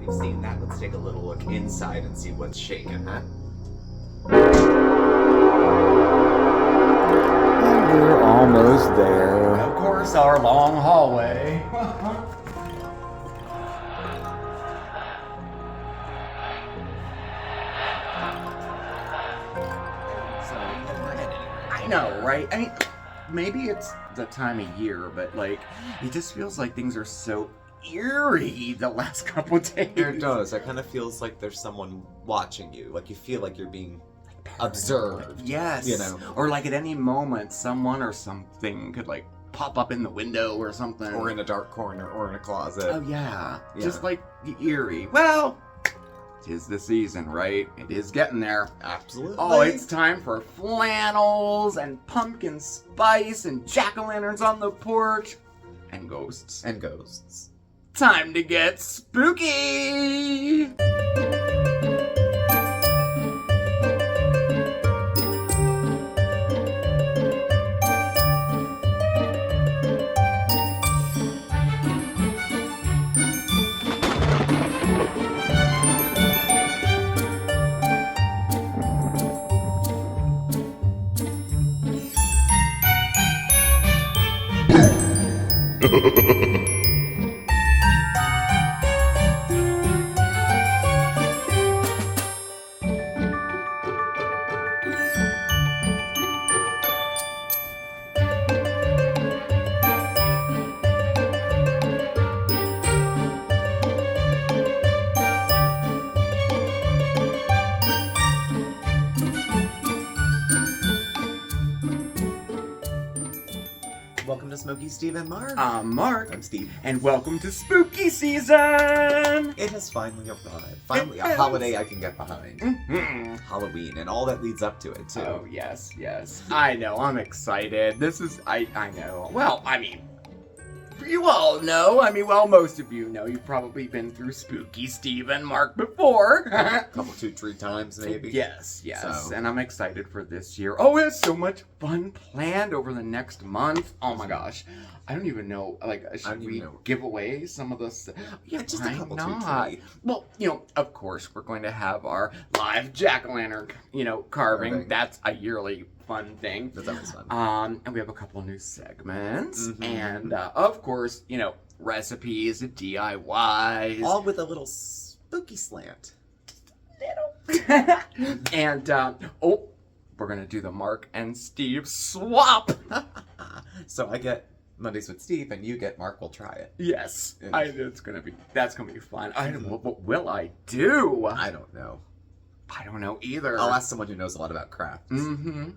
we've seen that. Let's take a little look inside and see what's shaking, huh? We're almost there. Of course, our long hallway. I know, right? I mean, maybe it's the time of year, but like, it just feels like things are so eerie the last couple of days. It does. It kind of feels like there's someone watching you. Like you feel like you're being observed. Yes. You know? Or like at any moment, someone or something could like pop up in the window or something. Or in a dark corner or in a closet. Oh, yeah. Yeah. Just like eerie. Well, 'tis the season, right? It is getting there. Absolutely. Oh, it's time for flannels and pumpkin spice and jack-o'-lanterns on the porch and ghosts. And ghosts. Time to get spooky! Welcome to Smokey, Steve, and Marc. I'm Mark, I'm Steve. and welcome to spooky season! It has finally arrived. Finally, It a has. holiday I can get behind. Mhm. Halloween and all that leads up to it, too. Oh, yes, yes. I know, I'm excited. This is, I know. Well, I mean, you all know. I mean, well, most of you know. You've probably been through Spooky Steve and Marc before. A couple, 2-3 times, maybe. Yes, yes. So. And I'm excited for this year. Oh, we have so much fun planned over the next month. Oh my gosh. I don't even know, like, should we give away some of this? Yeah, just a couple, not? 2-3. Well, you know, of course, we're going to have our live jack-o'-lantern, carving. Carving. That's a yearly fun thing. That's always fun. And we have a couple new segments. Mhm. And, of course, recipes, DIYs. All with a little spooky slant. And, we're going to do the Marc and Steve swap. So I get Mondays with Steve, and you get Marc. We'll try it. Yes, Yeah. that's gonna be fun. What will I do? I don't know. I don't know either. I'll ask someone who knows a lot about crafts. Mm-hmm.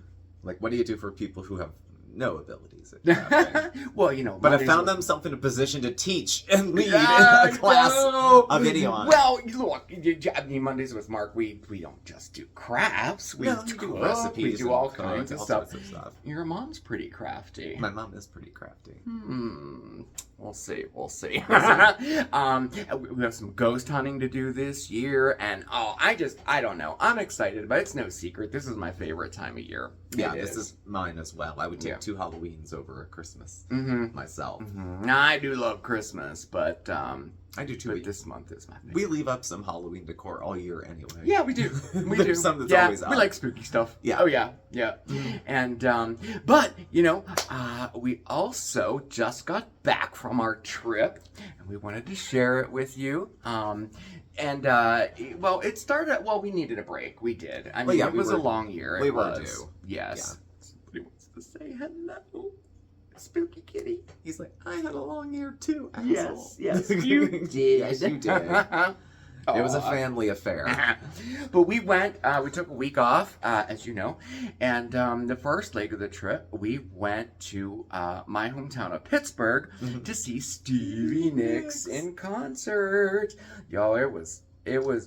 Like, what do you do for people who have no abilities at crafting? Well, But I Mondays found with- them something in a position to teach and lead Yeah, a class no. of video on. Well, look, I mean, Mondays with Marc, we don't just do crafts. We No, you do cook, recipes. We do and all cook, kinds of all stuff. sorts of stuff. Your mom's pretty crafty. My mom is pretty crafty. We'll see. We have some ghost hunting to do this year, and I don't know. I'm excited, but it's no secret. This is my favorite time of year. Yeah, It this is mine as well. I would take 2 Halloweens over Christmas myself. Now, I do love Christmas, but I do too. But this month is my favorite. We leave up some Halloween decor all year anyway. Yeah, we do. We There's do. some that's yeah, always up. we like spooky stuff. Yeah. Oh yeah, yeah. And but we also just got back from our trip, and we wanted to share it with you. It started. Well, we needed a break. We did. I mean, it was a long year. We It were was. due. Yes. Somebody wants to say hello. Spooky kitty. He's like, I had a long year too, asshole. Yes, you did. Yes, you did. It was a family affair. But we went, we took a week off, as you know, and the first leg of the trip, we went to my hometown of Pittsburgh to see Stevie Nicks in concert. Yo, it was,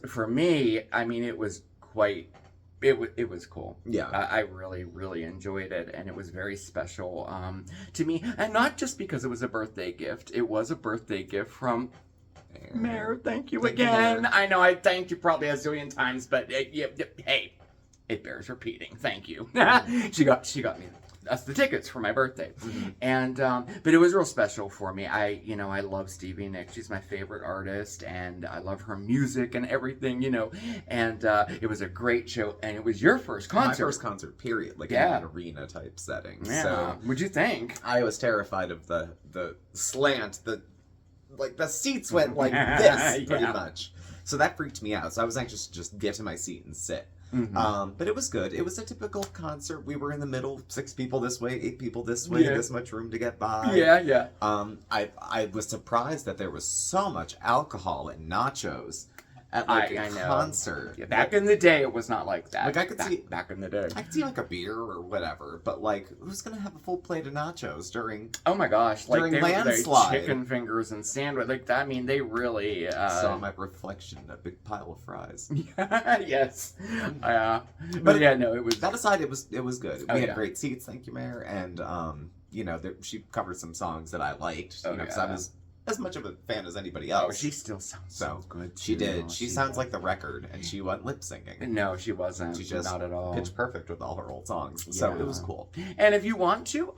for me, I mean, it was quite... It was cool. Yeah. I really, really enjoyed it, and it was very special to me. And not just because it was a birthday gift. It was a birthday gift from Mare. Thank you again. Mare. I know I thanked you probably a zillion times, but hey, it bears repeating. Thank you. she got me us the tickets for my birthday. Mhm. And but it was real special for me. I love Stevie Nicks. She's my favorite artist, and I love her music and everything, and it was a great show, and it was your first concert. My first concert, period. Like Yeah. in an arena type setting. Yeah. So What'd you think? I was terrified of the slant, the seats went like this pretty Yeah. much. So that freaked me out. So I was anxious to just get to my seat and sit. Mhm. But it was good. It was a typical concert. We were in the middle, 6 people this way, 8 people this way, Yeah. this much room to get by. Yeah. I was surprised that there was so much alcohol and nachos at like I a know. concert. Yeah, back in the day, it was not like that. Like, I could see- back in the day. I could see like a beer or whatever, but like, who's gonna have a full plate of nachos during? Oh my gosh! Like During they were landslide. chicken fingers and sandwich. Like I mean, they really. Saw my reflection in a big pile of fries. Yes. But But yeah, no, it was. That aside, it was good. Oh, We had yeah. great seats, thank you, Mayor, and she covered some songs that I liked. Oh, Because yeah. I was as much of a fan as anybody Oh, else. she still sounds so good. She too. did. She sounds like the record, and she wasn't lip syncing. No, she wasn't. She just not at all. pitch perfect with all her old songs. So Yeah. it was cool. And if you want to,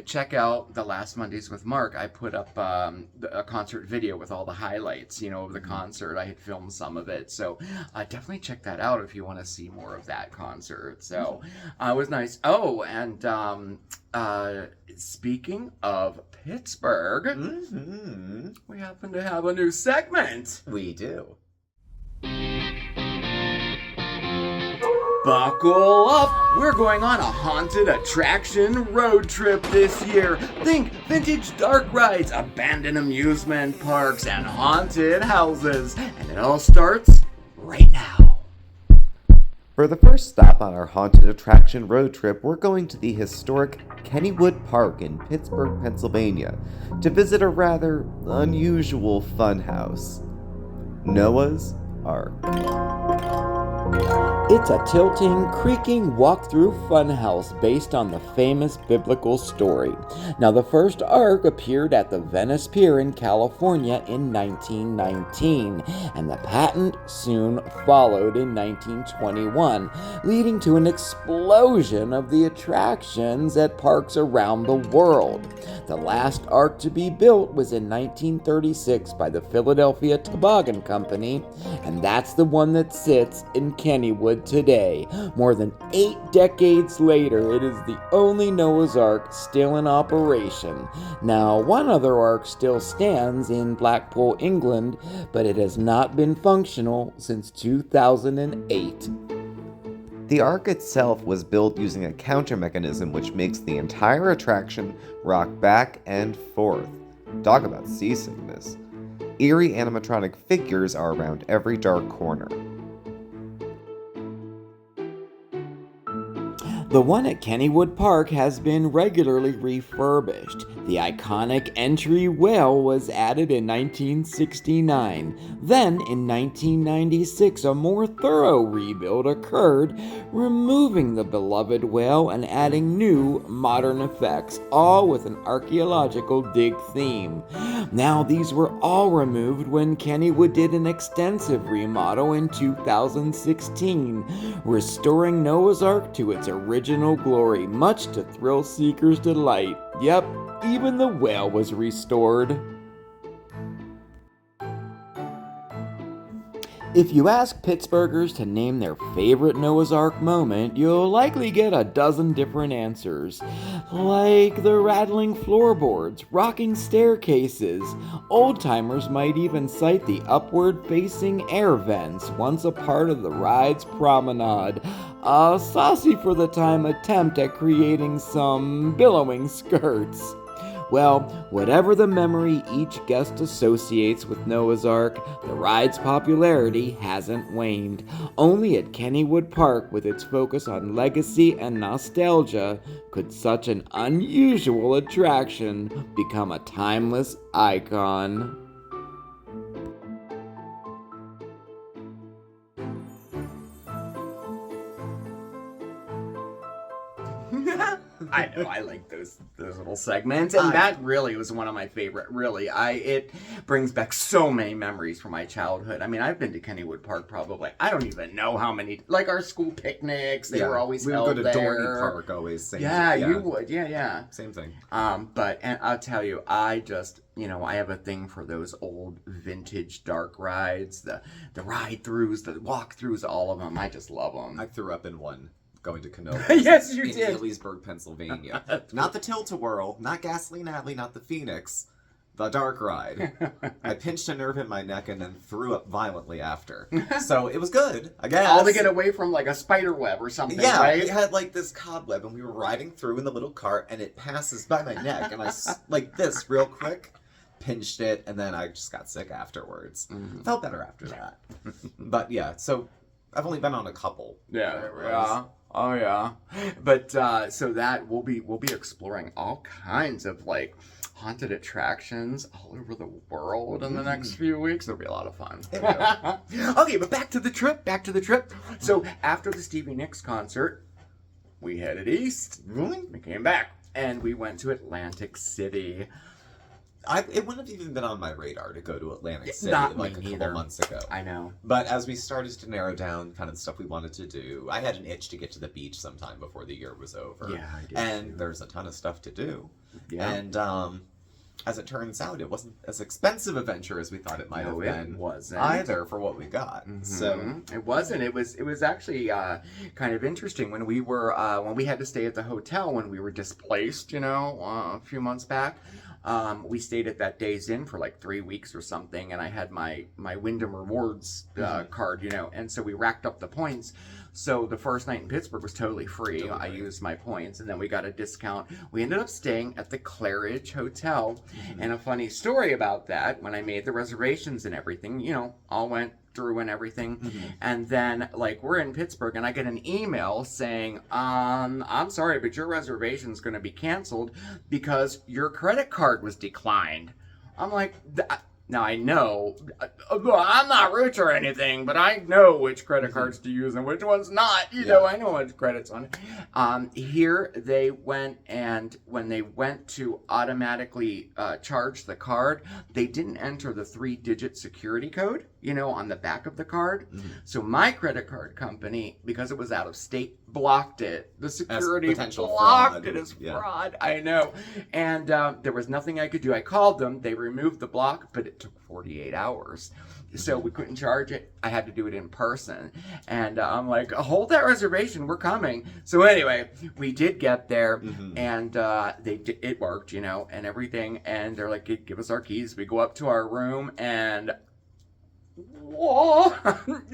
check out the Last Mondays with Mark. I put up a concert video with all the highlights, of the concert. I had filmed some of it. So definitely check that out if you want to see more of that concert. So it was nice. Oh, and speaking of Pittsburgh, Mm-hmm. we happen to have a new segment. We do. Buckle up! We're going on a haunted attraction road trip this year. Think vintage dark rides, abandoned amusement parks, and haunted houses. And it all starts right now. For the first stop on our haunted attraction road trip, we're going to the historic Kennywood Park in Pittsburgh, Pennsylvania, to visit a rather unusual funhouse, Noah's Ark. It's a tilting, creaking walk-through funhouse based on the famous biblical story. Now, the first Ark appeared at the Venice Pier in California in 1919, and the patent soon followed in 1921, leading to an explosion of the attractions at parks around the world. The last Ark to be built was in 1936 by the Philadelphia Toboggan Company, and that's the one that sits in Kennywood today. More than 8 decades later, it is the only Noah's Ark still in operation. Now, one other Ark still stands in Blackpool, England, but it has not been functional since 2008. The Ark itself was built using a counter mechanism which makes the entire attraction rock back and forth. Talk about seasickness. Eerie animatronic figures are around every dark corner. The one at Kennywood Park has been regularly refurbished. The iconic entry well was added in 1969. Then, in 1996, a more thorough rebuild occurred, removing the beloved well and adding new, modern effects, all with an archaeological dig theme. Now, these were all removed when Kennywood did an extensive remodel in 2016, restoring Noah's Ark to its original glory, much to thrill seekers' delight. Yep, even the well was restored. If you ask Pittsburghers to name their favorite Noah's Ark moment, you'll likely get a dozen different answers. Like the rattling floorboards, rocking staircases. Old-timers might even cite the upward-facing air vents, once a part of the ride's promenade. A saucy for the time attempt at creating some billowing skirts. Well, whatever the memory each guest associates with Noah's Ark, the ride's popularity hasn't waned. Only at Kennywood Park, with its focus on legacy and nostalgia, could such an unusual attraction become a timeless icon. I know, I like those little segments, and that really was one of my favorite. Really, it brings back so many memories from my childhood. I mean, I've been to Kennywood Park probably. I don't even know how many. Like our school picnics, they were always held there. We would go to Dorney Park always. Same you would. Yeah. Same thing. And I'll tell you, I just, I have a thing for those old vintage dark rides, the ride-throughs, the walk-throughs, all of them. I just love them. I threw up in one going to Canoga. Yes, you in did. Ellensburg, Pennsylvania. Not the Tilt-A-Whirl, not Gasoline Alley, not the Phoenix. The dark ride. I pinched a nerve in my neck and then threw up violently after. So it was good, I guess. All to get away from like a spider web or something, right? We had like this cobweb and we were riding through in the little cart and it passes by my neck and I, like this real quick, pinched it and then I just got sick afterwards. Felt better after that. But yeah, so I've only been on a couple. Yeah. Oh yeah. But so that we'll be exploring all kinds of like haunted attractions all over the world in the next few weeks. It'll be a lot of fun. Okay, but back to the trip. So after the Stevie Nicks concert, we headed east. We came back and we went to Atlantic City. It wouldn't have even been on my radar to go to Atlantic City like a couple months ago. I know. But as we started to narrow down kind of the stuff we wanted to do, I had an itch to get to the beach sometime before the year was over. Yeah, I did. And there's a ton of stuff to do. Yeah. And as it turns out, it wasn't as expensive a venture as we thought it might have been. It wasn't either for what we got. So it wasn't. It was actually kind of interesting when we were when we had to stay at the hotel when we were displaced. A few months back. We stayed at that Days Inn for like 3 weeks or something, and I had my Wyndham Rewards card, and so we racked up the points. So the first night in Pittsburgh was totally free. I used my points, and then we got a discount. We ended up staying at the Claridge Hotel, and a funny story about that, when I made the reservations and everything, all went through and everything, and then like we're in Pittsburgh and I get an email saying I'm sorry, but your reservation's going to be canceled because your credit card was declined. I'm like, now I know I'm not rich or anything, but I know which credit cards to use and which ones not. I know which credits on it. Here they went, and when they went to automatically charge the card, they didn't enter the 3-digit security code, on the back of the card. So my credit card company, because it was out of state, blocked it. The security blocked it as fraud. I know. And there was nothing I could do. I called them. They removed the block, but it took 48 hours. So we couldn't charge it. I had to do it in person. And I'm like, hold that reservation. We're coming. So anyway, we did get there, and it worked, and everything. And they're like, give us our keys. We go up to our room, and whoa,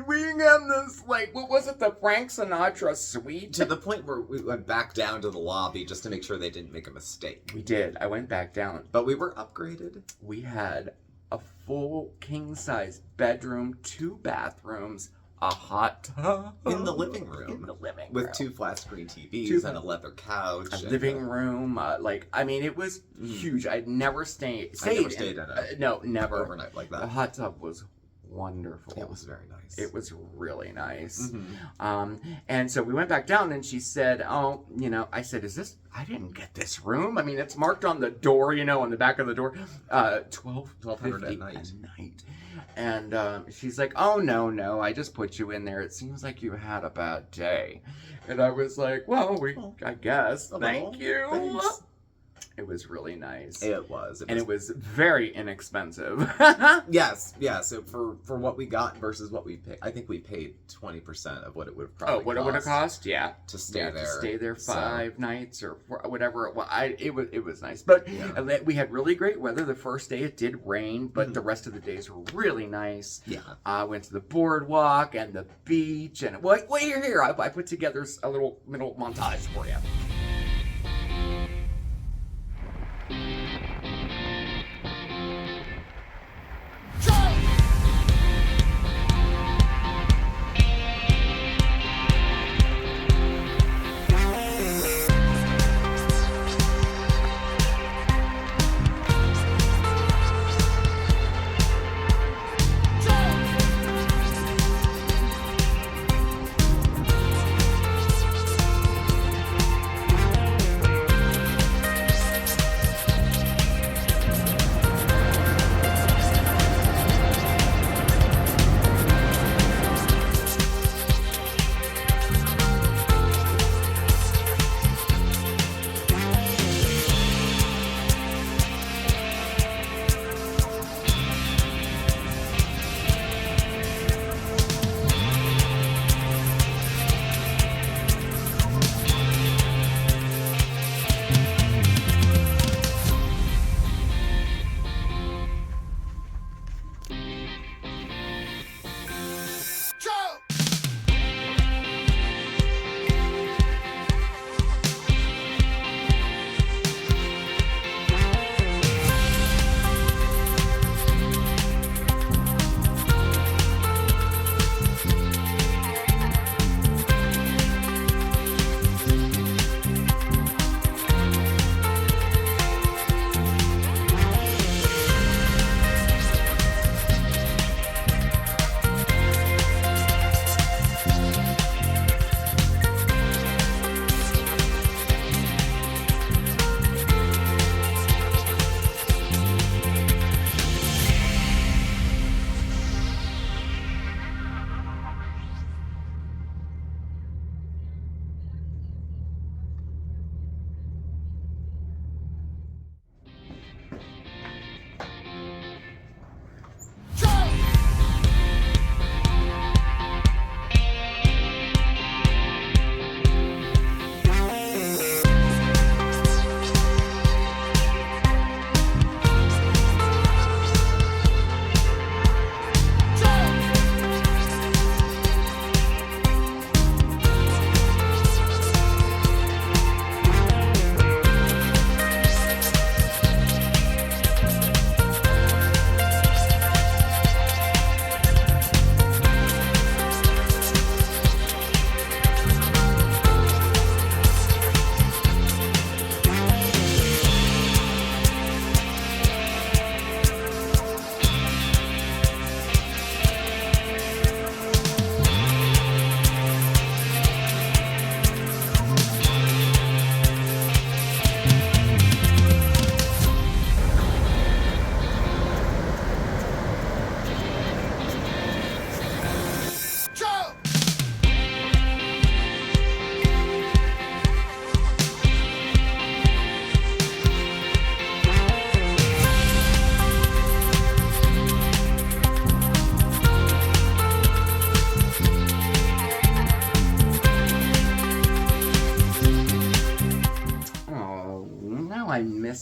we got this, like, what was it, the Frank Sinatra suite? To the point where we went back down to the lobby just to make sure they didn't make a mistake. We did. I went back down. But we were upgraded. We had a full king-size bedroom, 2 bathrooms, a hot tub. In the living room. With 2 flat-screen TVs and a leather couch. A living room. It was huge. I'd never stayed in it. No, never. Overnight like that. The hot tub was wonderful. It was very nice. It was really nice. And so we went back down, and she said, I said, I didn't get this room. I mean, it's marked on the door, on the back of the door, $1,250 at night. And she's like, oh, no, I just put you in there. It seems like you had a bad day. And I was like, I guess. Thank you. Thanks. It was really nice. It was. And it was very inexpensive. Yes. So for what we got versus what we paid, I think we paid 20% of what it would have probably cost. What it would have cost? Yeah. To stay there. To stay there 5 nights or whatever. It was nice. But we had really great weather. The first day it did rain, but the rest of the days were really nice. Yeah. I went to the boardwalk and the beach. And you're here. I put together a little montage for you.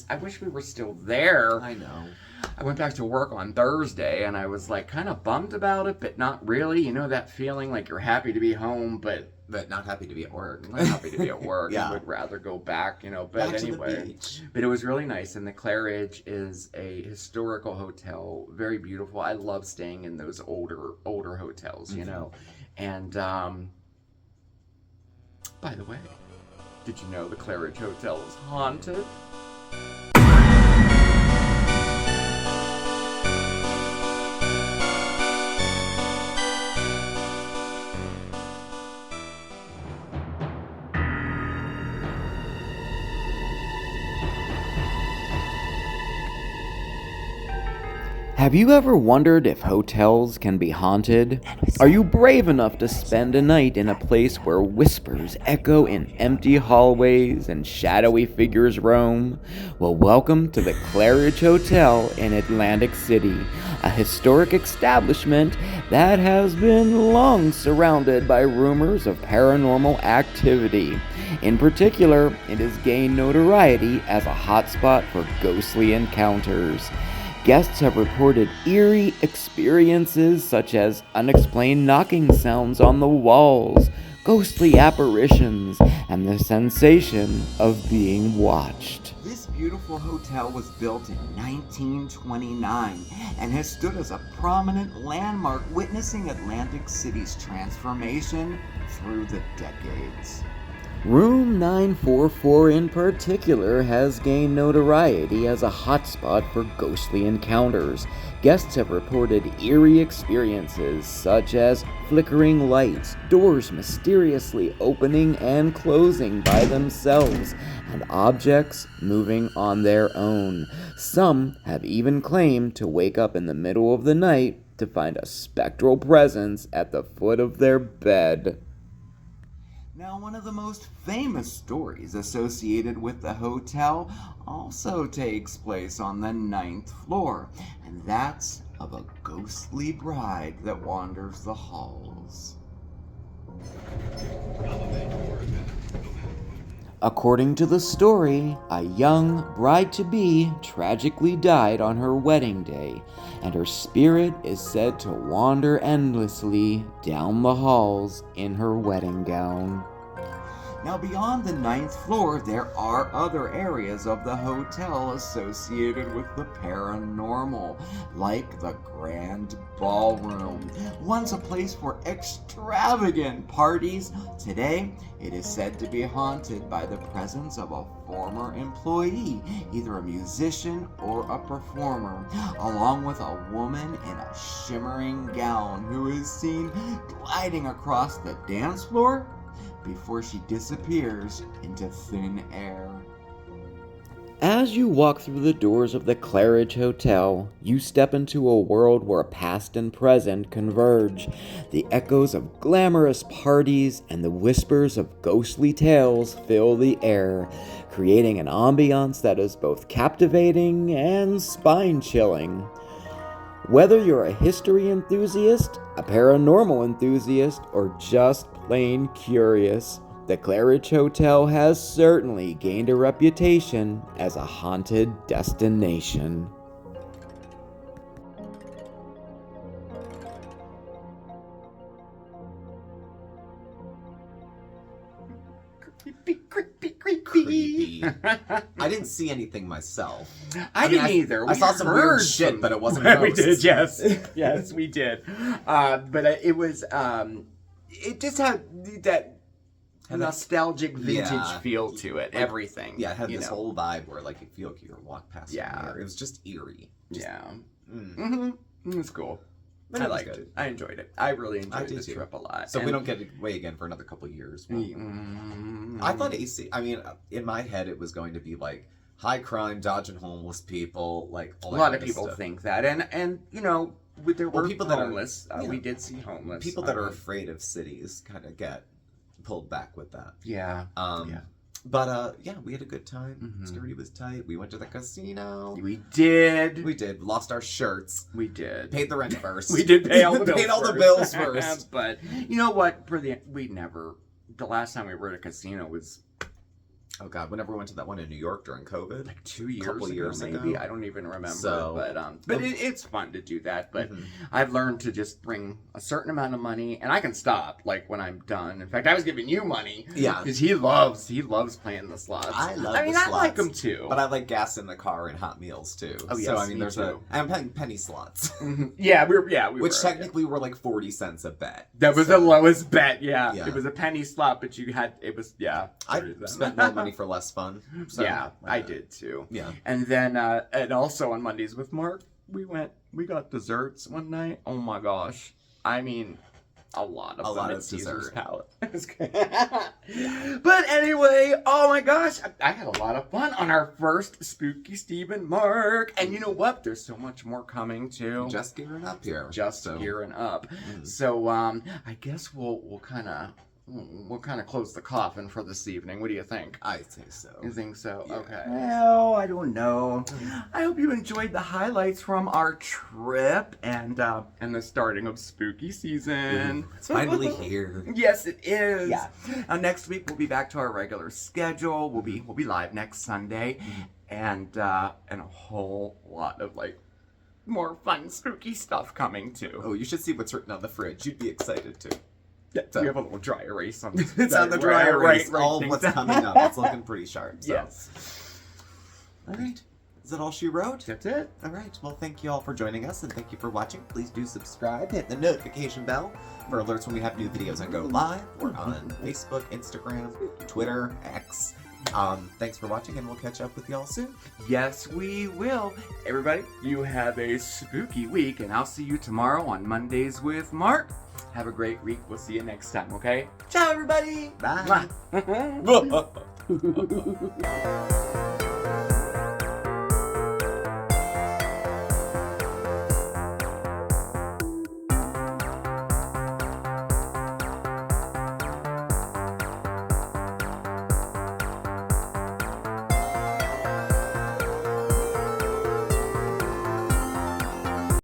I wish we were still there. I know. I went back to work on Thursday, and I was like kind of bummed about it, but not really. You know that feeling like you're happy to be home, but not happy to be at work. I'm happy to be at work. Yeah. I would rather go back, but Back anyway. to the beach. But it was really nice, and the Claridge is a historical hotel, very beautiful. I love staying in those older hotels, And by the way, did you know the Claridge Hotel is haunted? Have you ever wondered if hotels can be haunted? Are you brave enough to spend a night in a place where whispers echo in empty hallways and shadowy figures roam? Well, welcome to the Claridge Hotel in Atlantic City, a historic establishment that has been long surrounded by rumors of paranormal activity. In particular, it has gained notoriety as a hotspot for ghostly encounters. Guests have reported eerie experiences such as unexplained knocking sounds on the walls, ghostly apparitions, and the sensation of being watched. This beautiful hotel was built in 1929 and has stood as a prominent landmark witnessing Atlantic City's transformation through the decades. Room 944 in particular has gained notoriety as a hotspot for ghostly encounters. Guests have reported eerie experiences such as flickering lights, doors mysteriously opening and closing by themselves, and objects moving on their own. Some have even claimed to wake up in the middle of the night to find a spectral presence at the foot of their bed. Now, one of the most famous stories associated with the hotel also takes place on the 9th floor, and that's of a ghostly bride that wanders the halls. According to the story, a young bride-to-be tragically died on her wedding day, and her spirit is said to wander endlessly down the halls in her wedding gown. Now, beyond the 9th floor, there are other areas of the hotel associated with the paranormal, like the Grand Ballroom. Once a place for extravagant parties, today it is said to be haunted by the presence of a former employee, either a musician or a performer, along with a woman in a shimmering gown who is seen gliding across the dance floor before she disappears into thin air. As you walk through the doors of the Claridge Hotel, you step into a world where past and present converge. The echoes of glamorous parties and the whispers of ghostly tales fill the air, creating an ambiance that is both captivating and spine-chilling. Whether you're a history enthusiast, a paranormal enthusiast, or just plain curious, the Claridge Hotel has certainly gained a reputation as a haunted destination. Creepy. I didn't see anything myself. I didn't either. I saw some weird shit, but it wasn't ghosts. We did, yes. Yes, we did. But it was, it just had that nostalgic vintage feel to it. Everything. Yeah, it had this whole vibe where like you feel like you were walk past Yeah. It was just eerie. It was cool. But I it was liked good. it. I enjoyed it. I really enjoyed did this too. trip a lot. So if we don't get away again for another couple of years. Well, I thought AC. I mean, in my head, it was going to be like high crime, dodging homeless people, like all that a lot kind of people stuff. think that, and there were people that are- homeless. We did see homeless. People that are afraid of cities kind of get pulled back with that. Yeah. But we had a good time. Security was tight. We went to the casino. We did. We did. Lost our shirts. We did. Paid the rent first. We did pay all the bills. Paid all the bills first. But you know what? The last time we were at a casino was Oh God, whenever we went to that one in New York during COVID. Like 2 years Couple ago, years maybe. ago. I don't even remember. So- but it's fun to do that. But Mhm. I've learned to just bring a certain amount of money, and I can stop like when I'm done. In fact, I was giving you money. Yeah. Because he loves playing the slots. I love I mean, the I like slots, them too. But I like gas in the car and hot meals too. Oh, So yes, I mean, me there's too. I'm paying penny slots, yeah, we were. which technically were like 40 cents a bet. That was So the lowest bet, yeah. Yeah. It was a penny slot, but it was, yeah. I 30 cents. spent more money for less fun. So, Yeah, I did too. Yeah. And then, and also on Mondays with Mark, we got desserts one night. Oh my gosh. I mean, a lot of them at Caesar's dessert. Palace. It was good. But anyway, oh my gosh, I had a lot of fun on our first Spooky Steve and Mark. And you know what? There's so much more coming too. Just gearing up here. Just gearing up. Mm. So I guess we'll kind of close the coffin for this evening. What do you think? I say so. You think so? Yeah. Okay. Well, I don't know. I hope you enjoyed the highlights from our trip and the starting of spooky season. It's finally here. Yes, it is. Yeah. Next week we'll be back to our regular schedule. We'll be live next Sunday, and a whole lot of like more fun spooky stuff coming too. Oh, you should see what's written on the fridge. You'd be excited too. Yeah, So- we have a little dry erase on It's on the dry erase. right All of things what's down. coming up. It's looking pretty sharp. So. Yes. All right. Is that all she wrote? That's it. All right. Well, thank you all for joining us, and thank you for watching. Please do subscribe. Hit the notification bell for alerts when we have new videos and go live. We're on Facebook, Instagram, Twitter, X. Thanks for watching, and we'll catch up with y'all soon. Yes, we will. Everybody, you have a spooky week, and I'll see you tomorrow on Mondays with Mark. Have a great week. We'll see you next time, okay? Ciao, everybody. Bye. Mwah.